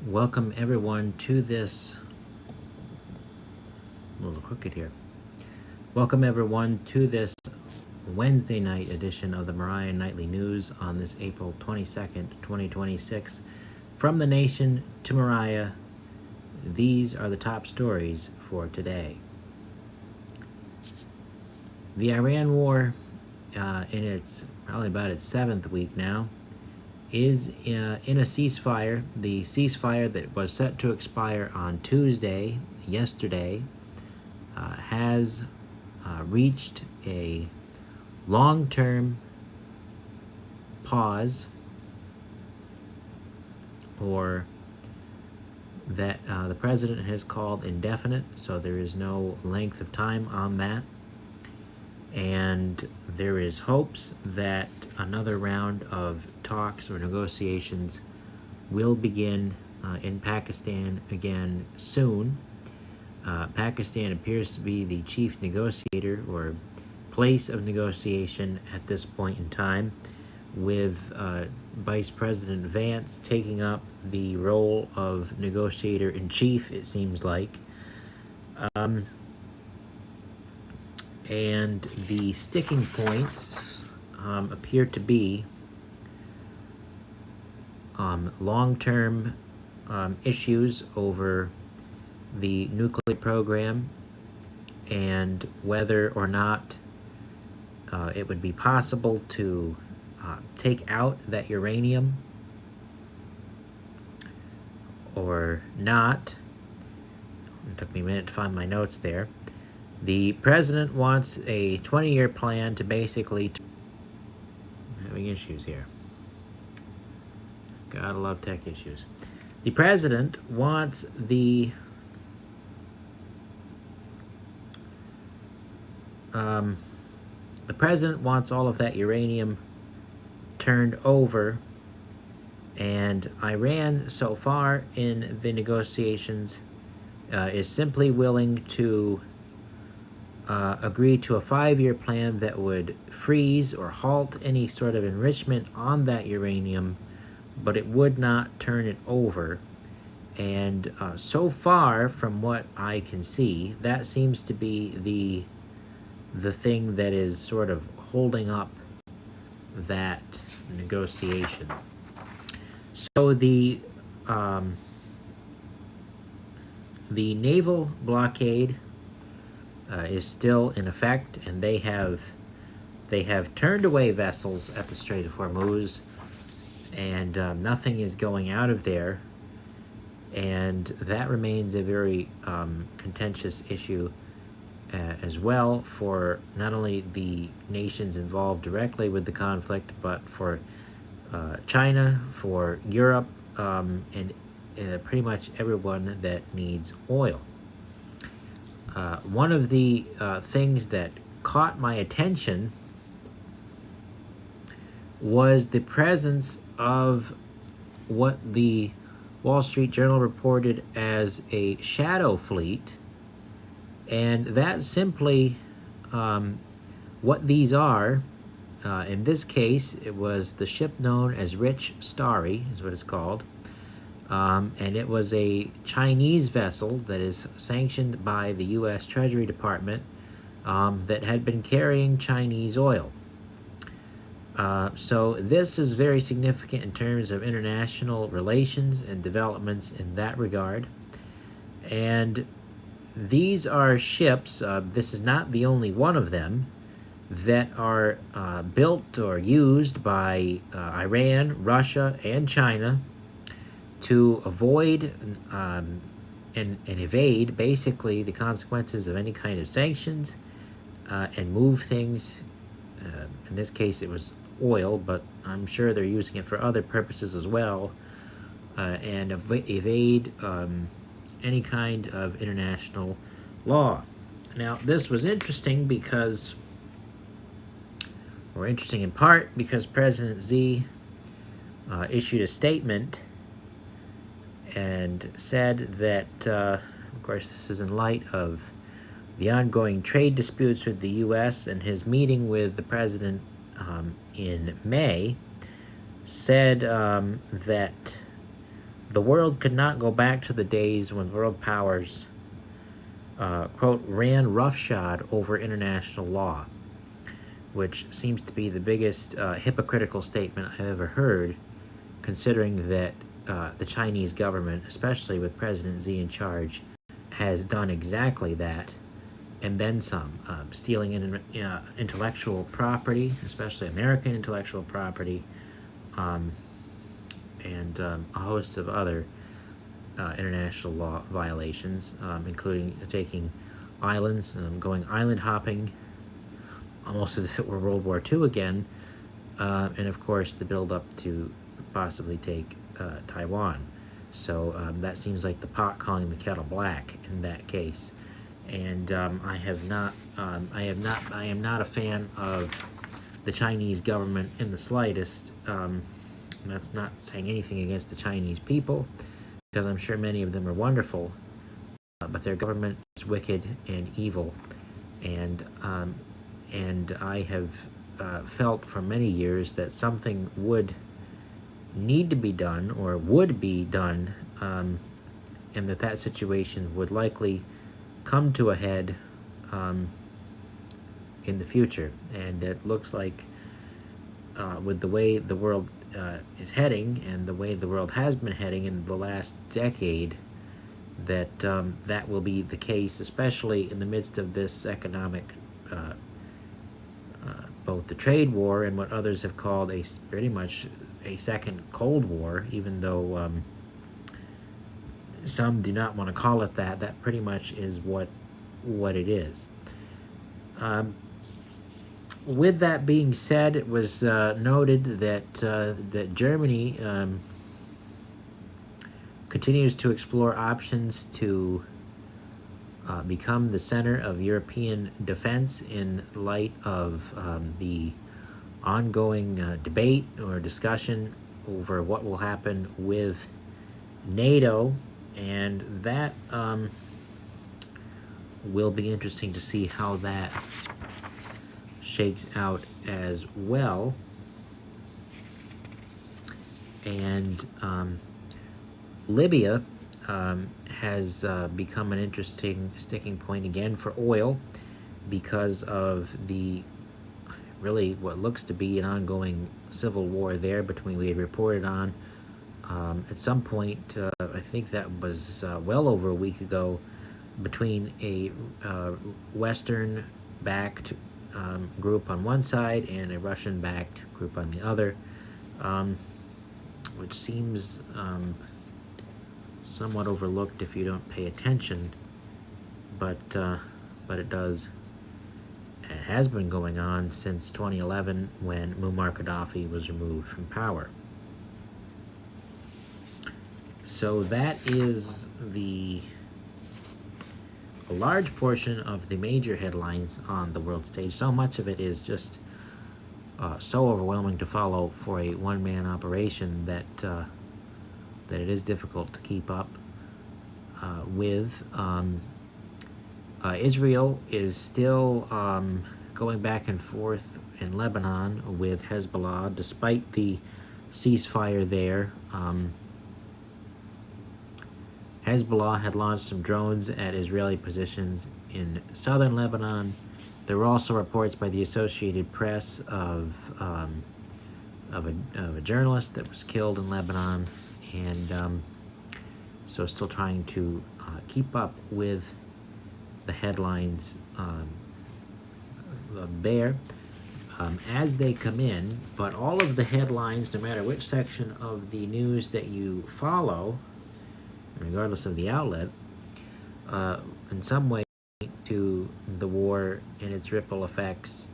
Welcome everyone to this, a little crooked here. Welcome everyone to this Wednesday night edition of the Moriah Nightly News on this April 22nd, 2026. From the nation to Moriah, these are the top stories for today. The Iran war, in its probably about its 7th week now, is in a ceasefire. The ceasefire that was set to expire on Tuesday, yesterday, has reached a long-term pause, or that the president has called indefinite, so there is no length of time on that. And there is hopes that another round of talks or negotiations will begin in Pakistan again soon. Pakistan appears to be the chief negotiator or place of negotiation at this point in time, with Vice President Vance taking up the role of negotiator-in-chief, it seems like. And the sticking points appear to be long-term issues over the nuclear program and whether or not it would be possible to take out that uranium or not. It took me a minute to find my notes there. The president wants a 20-year plan to basically... I'm having issues here. Gotta love tech issues. The president wants the president wants all of that uranium turned over, and Iran so far in the negotiations is simply willing to agree to a 5-year plan that would freeze or halt any sort of enrichment on that uranium, but it would not turn it over. And so far, from what I can see, that seems to be the thing that is sort of holding up that negotiation. So the naval blockade is still in effect, and they have turned away vessels at the Strait of Hormuz, and nothing is going out of there, and that remains a very contentious issue as well, for not only the nations involved directly with the conflict, but for China, for Europe, and pretty much everyone that needs oil. One of the things that caught my attention was the presence of what the Wall Street Journal reported as a shadow fleet, and that's simply what these are. In this case, it was the ship known as Rich Starry, is what it's called. And it was a Chinese vessel that is sanctioned by the U.S. Treasury Department that had been carrying Chinese oil. So this is very significant in terms of international relations and developments in that regard. And these are ships, this is not the only one of them, that are built or used by Iran, Russia, and China to avoid and evade basically the consequences of any kind of sanctions, and move things. In this case, it was oil, but I'm sure they're using it for other purposes as well, and evade any kind of international law. Now, this was interesting because, or interesting in part because President Xi issued a statement and said that, of course, this is in light of the ongoing trade disputes with the U.S. and his meeting with the president in May, said that The world could not go back to the days when world powers, quote, ran roughshod over international law, which seems to be the biggest hypocritical statement I've ever heard, considering that the Chinese government, especially with President Xi in charge, has done exactly that and then some, stealing intellectual property, especially American intellectual property, and a host of other international law violations, including taking islands, going island hopping, almost as if it were World War II again, and of course the build-up to possibly take Taiwan. So that seems like the pot calling the kettle black in that case. And I am not a fan of the Chinese government in the slightest. That's not saying anything against the Chinese people, because I'm sure many of them are wonderful, but their government is wicked and evil, and I have felt for many years that something would need to be done or would be done, and that situation would likely come to a head in the future. And it looks like with the way the world is heading and the way the world has been heading in the last decade, that that will be the case, especially in the midst of this economic both the trade war and what others have called pretty much a second Cold War, even though some do not want to call it that. That pretty much is what it is. With that being said, it was noted that Germany continues to explore options to become the center of European defense in light of the ongoing debate or discussion over what will happen with NATO, and that will be interesting to see how that shakes out as well. And Libya has become an interesting sticking point again for oil, because of the really what looks to be an ongoing civil war there between, we had reported on at some point, I think that was well over a week ago, between a Western-backed group on one side and a Russian-backed group on the other, which seems somewhat overlooked if you don't pay attention, but it does. It has been going on since 2011, when Muammar Gaddafi was removed from power. So that is a large portion of the major headlines on the world stage. So much of it is just so overwhelming to follow for a one-man operation that it is difficult to keep up with. Israel is still going back and forth in Lebanon with Hezbollah, despite the ceasefire there. Hezbollah had launched some drones at Israeli positions in southern Lebanon. There were also reports by the Associated Press of a journalist that was killed in Lebanon, and so still trying to keep up with the headlines there as they come in. But all of the headlines, no matter which section of the news that you follow, regardless of the outlet, in some way to the war and its ripple effects,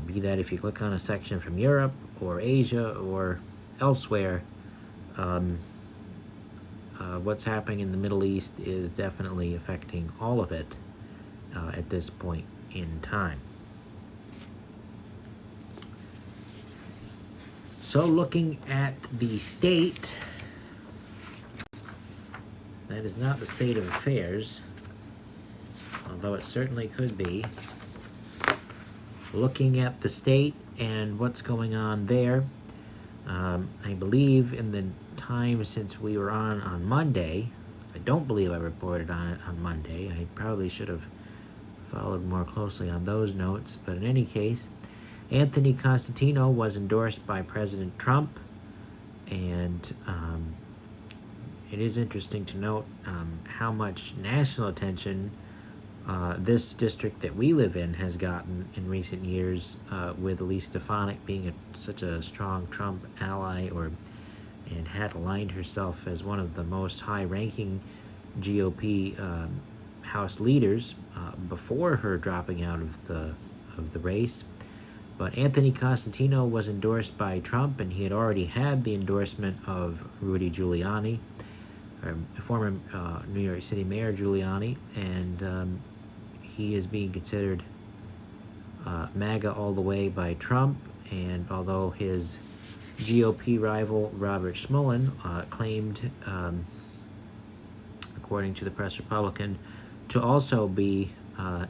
be that if you click on a section from Europe or Asia or elsewhere, what's happening in the Middle East is definitely affecting all of it at this point in time. So looking at the state, that is not the state of affairs, although it certainly could be. Looking at the state and what's going on there, I believe in the time since we were on Monday. I don't believe I reported on it on Monday. I probably should have followed more closely on those notes. But in any case, Anthony Constantino was endorsed by President Trump, and it is interesting to note how much national attention this district that we live in has gotten in recent years, with Elise Stefanik being such a strong Trump ally, and had aligned herself as one of the most high-ranking GOP House leaders before her dropping out of the race. But Anthony Constantino was endorsed by Trump, and he had already had the endorsement of Rudy Giuliani, former New York City Mayor Giuliani, and he is being considered MAGA all the way by Trump. And although his GOP rival Robert Smullen claimed, according to the Press Republican, to also be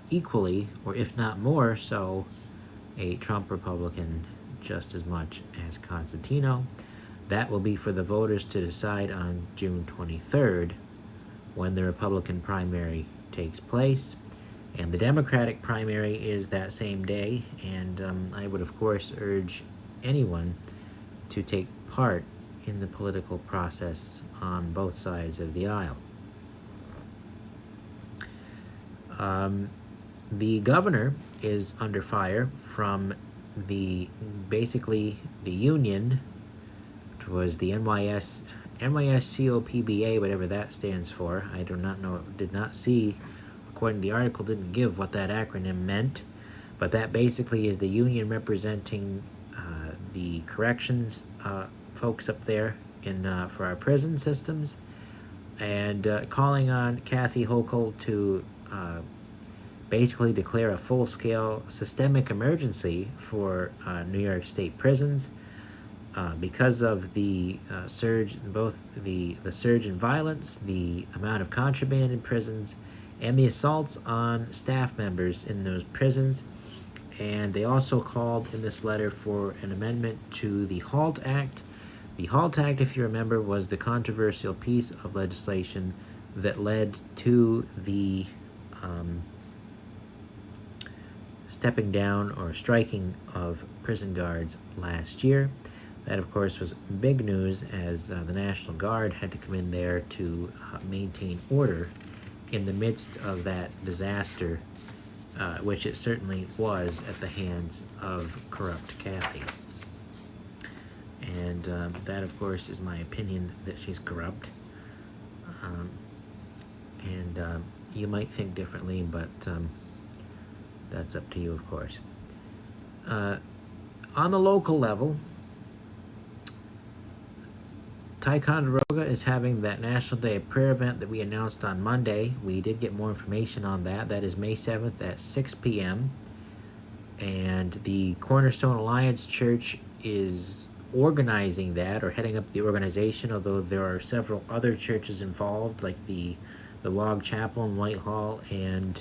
equally, or if not more so, a Trump Republican just as much as Constantino. That will be for the voters to decide on June 23rd, when the Republican primary takes place. And the Democratic primary is that same day, and I would, of course, urge anyone to take part in the political process on both sides of the aisle. The governor is under fire from basically the union, which was the NYSCOPBA, whatever that stands for. I do not know, did not see, according to the article, didn't give what that acronym meant, but that basically is the union representing the corrections folks up there for our prison systems, and calling on Kathy Hochul to basically declare a full-scale systemic emergency for New York State prisons because of the surge in violence, the amount of contraband in prisons, and the assaults on staff members in those prisons. And they also called in this letter for an amendment to the HALT Act. The HALT Act, if you remember, was the controversial piece of legislation that led to the stepping down or striking of prison guards last year. That, of course, was big news, as the National Guard had to come in there to maintain order in the midst of that disaster, which it certainly was at the hands of corrupt Kathy. And that, of course, is my opinion, that she's corrupt. You might think differently, but that's up to you, of course. On the local level, Ticonderoga is having that National Day of Prayer event that we announced on Monday. We did get more information on that. That is May 7th at 6 p.m. And the Cornerstone Alliance Church is organizing that, or heading up the organization, although there are several other churches involved, like the Log Chapel in Whitehall and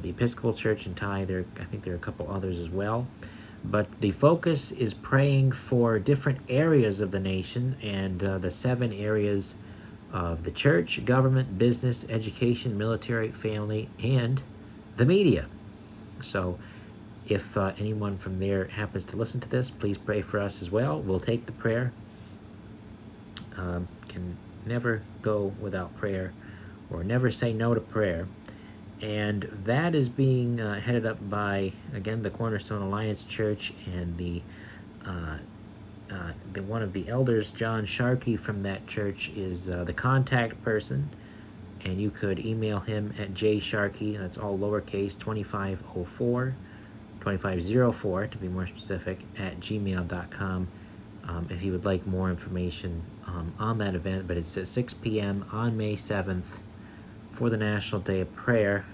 the Episcopal Church in Ty. I think there are a couple others as well. But the focus is praying for different areas of the nation, and the 7 areas of the church, government, business, education, military, family, and the media. So if anyone from there happens to listen to this, please pray for us as well. We'll take the prayer. Can never go without prayer, or never say no to prayer. And that is being headed up by, again, the Cornerstone Alliance Church, and the one of the elders, John Sharkey, from that church, is the contact person. And you could email him at jsharkey, that's all lowercase, 2504 to be more specific, at gmail.com, if you would like more information on that event. But it's at 6 p.m. on May 7th for the National Day of Prayer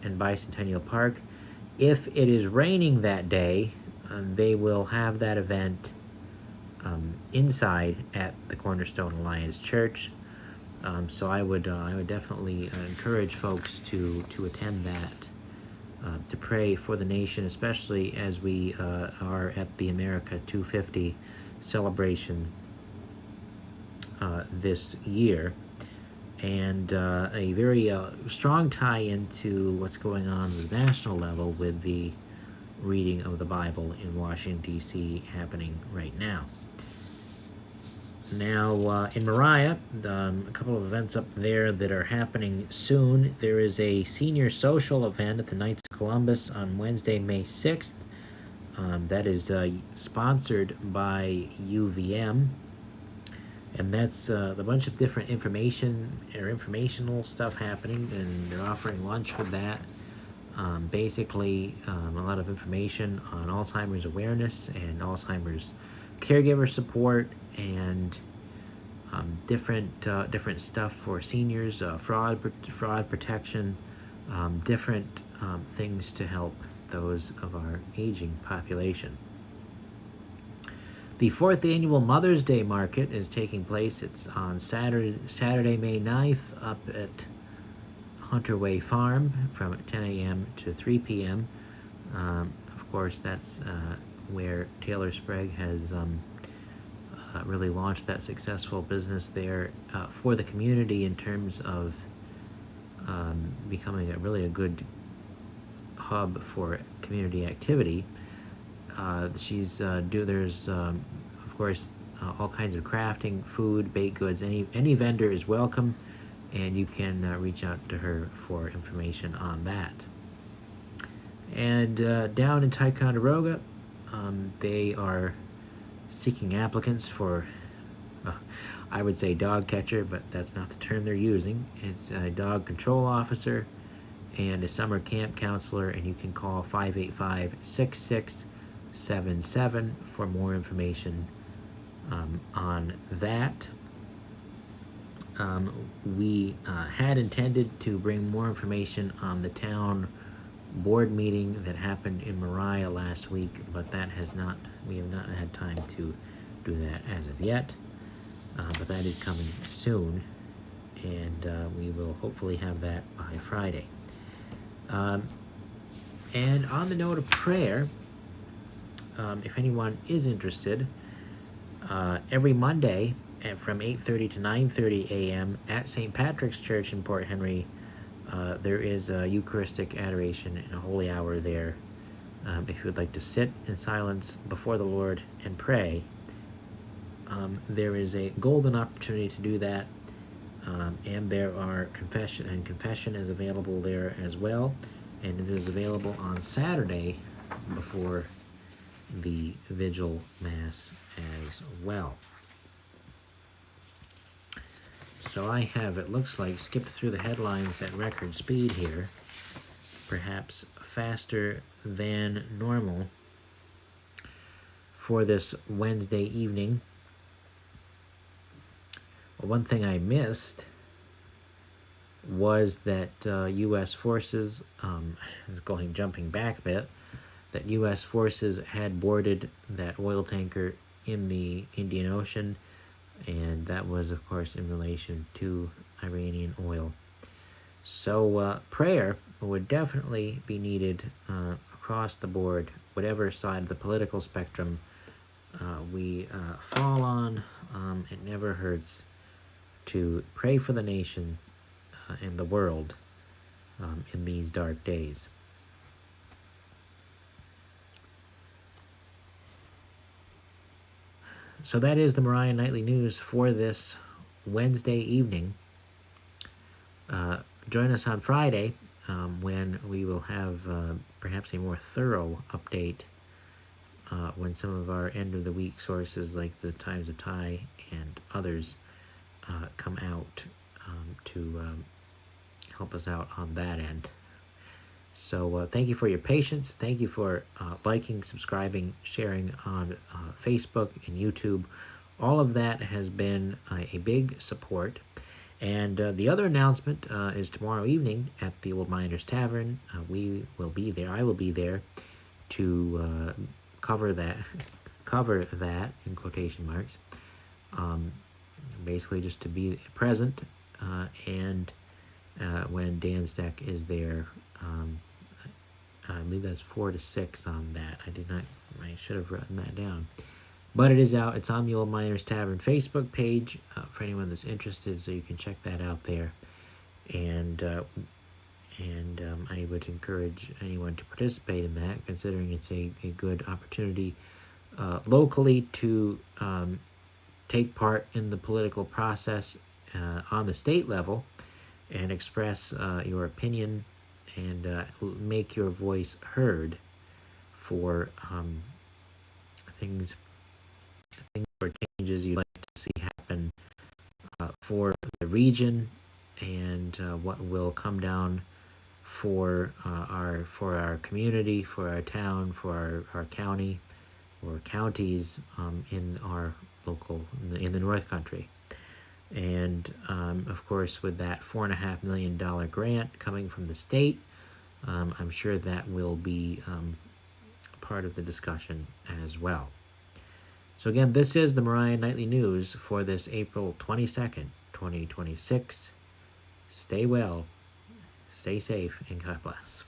in Bicentennial Park. If it is raining that day, they will have that event inside at the Cornerstone Alliance Church. So I would definitely encourage folks to attend that, to pray for the nation, especially as we are at the America 250 celebration this year, and a very strong tie into what's going on at the national level with the reading of the Bible in Washington, D.C. happening right now. Now, in Moriah, a couple of events up there that are happening soon. There is a senior social event at the Knights of Columbus on Wednesday, May 6th. That is sponsored by UVM. And that's a bunch of different informational stuff happening, and they're offering lunch with that. Basically, a lot of information on Alzheimer's awareness and Alzheimer's caregiver support, and different stuff for seniors, fraud protection, different things to help those of our aging population. The 4th annual Mother's Day Market is taking place. It's on Saturday, May 9th, up at Hunter Way Farm from 10 a.m. to 3 p.m. Of course, that's where Taylor Sprague has really launched that successful business there for the community in terms of becoming a good hub for community activity. There's of course all kinds of crafting, food, baked goods. Any vendor is welcome, and you can reach out to her for information on that. And down in Ticonderoga, they are seeking applicants for, I would say dog catcher, but that's not the term they're using. It's a dog control officer and a summer camp counselor, and you can call 585-6677 for more information on that. We had intended to bring more information on the town board meeting that happened in Moriah last week, but we have not had time to do that as of yet. But that is coming soon, and we will hopefully have that by Friday. And on the note of prayer, if anyone is interested, every Monday from 8:30 to 9:30 a.m. at St. Patrick's Church in Port Henry, there is a Eucharistic adoration and a holy hour there. If you would like to sit in silence before the Lord and pray, there is a golden opportunity to do that, and there are confession is available there as well, and it is available on Saturday before the Vigil Mass as well. So I have, it looks like, skipped through the headlines at record speed here, perhaps faster than normal for this Wednesday evening. One thing I missed was that U.S. forces, jumping back a bit, that U.S. forces had boarded that oil tanker in the Indian Ocean, and that was, of course, in relation to Iranian oil. So prayer would definitely be needed across the board, whatever side of the political spectrum we fall on. It never hurts to pray for the nation and the world in these dark days. So that is the Moriah Nightly News for this Wednesday evening. Join us on Friday when we will have perhaps a more thorough update when some of our end-of-the-week sources like the Times of Thai and others come out to help us out on that end. So thank you for your patience. Thank you for liking, subscribing, sharing on Facebook and YouTube. All of that has been a big support. And the other announcement is tomorrow evening at the Old Miners Tavern. We will be there. I will be there to cover that in quotation marks. Basically just to be present and when Dan Steck is there. I believe that's 4 to 6 on that. I should have written that down. But it is out. It's on the Old Miners Tavern Facebook page for anyone that's interested, so you can check that out there. And I would encourage anyone to participate in that, considering it's a good opportunity locally to take part in the political process on the state level and express your opinion and make your voice heard for things or changes you'd like to see happen for the region, and what will come down for our community, for our town, for our county or counties in our local in the North Country. And of course, with that $4.5 million grant coming from the state, I'm sure that will be part of the discussion as well. So again, this is the Moriah Nightly News for this April 22nd, 2026. Stay well, stay safe, and God bless.